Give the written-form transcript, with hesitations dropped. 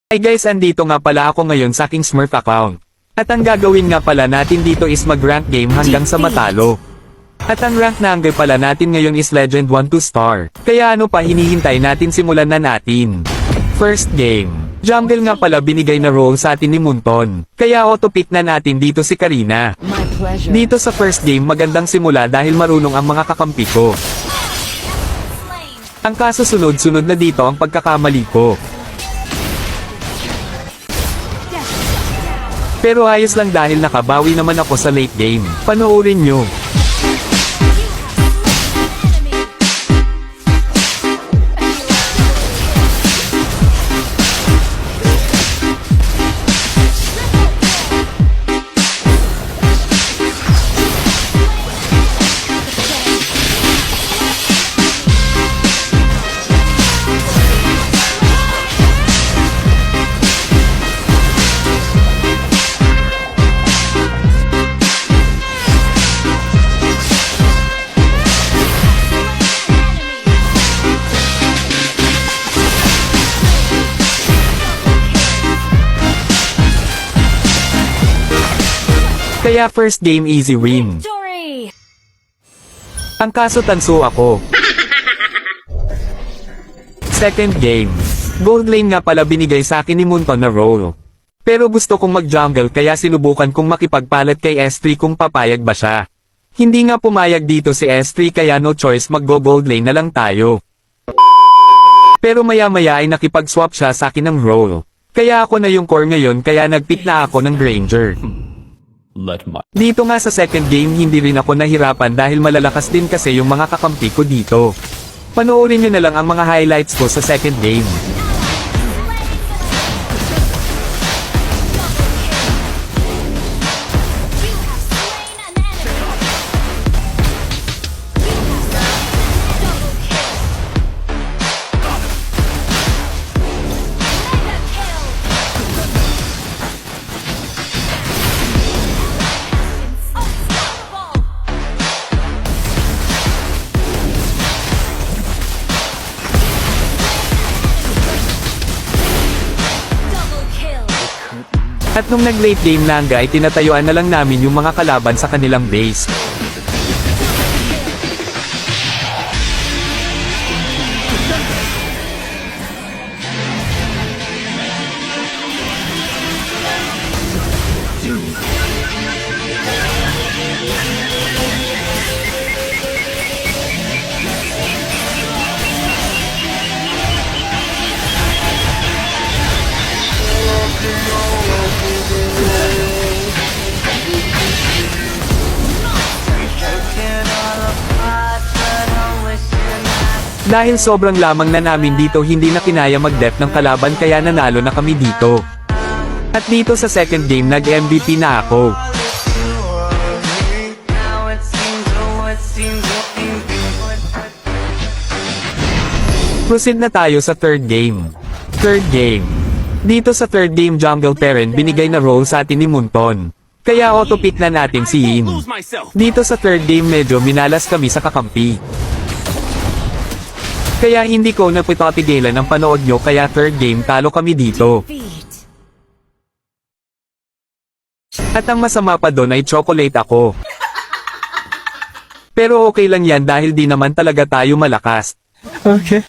Hey guys, andito nga pala ako ngayon sa aking Smurf account. At ang gagawin nga pala natin dito is mag-rank game hanggang sa matalo. At ang rank na hanggang pala natin ngayon is Legend 1 to Star. Kaya ano pa hinihintay natin, simulan na natin. First game. Jungle nga pala binigay na role sa atin ni Munton. Kaya auto-pick na natin dito si Karina. Dito sa first game magandang simula dahil marunong ang mga kakampi ko. Ang kaso sunod-sunod na dito ang pagkakamali ko. Pero ayos lang dahil nakabawi naman ako sa late game. Panoorin nyo. Kaya first game easy win. Victory! Ang kaso tanso ako. Second game. Gold lane nga pala binigay sa akin ni Munton na role. Pero gusto kong mag-jungle kaya sinubukan kong makipagpalat kay S3 kung papayag ba siya. Hindi nga pumayag dito si S3 kaya no choice mag-go-gold lane na lang tayo. Pero maya-maya ay nakipag-swap siya sa akin ng role. Kaya ako na yung core ngayon kaya nag-pick na ako ng Granger. Dito nga sa second game hindi rin ako nahirapan dahil malalakas din kasi yung mga kakampi ko dito. Panoorin nyo na lang ang mga highlights ko sa second game. At nung nag-late game na nga ay tinatayuan na lang namin yung mga kalaban sa kanilang base. Dahil sobrang lamang na namin dito hindi na kinaya mag-dep ng kalaban kaya nanalo na kami dito. At dito sa second game nag-MVP na ako. Proceed na tayo sa third game. Third game. Dito sa third game Jungle Parent binigay na role sa atin ni Munton. Kaya auto-pick na natin si Yin. Dito sa third game medyo minalas kami sa kakampi. Kaya hindi ko napitotigilan ang panood nyo kaya third game talo kami dito. At ang masama pa doon ay chocolate ako. Pero okay lang yan dahil di naman talaga tayo malakas. Okay.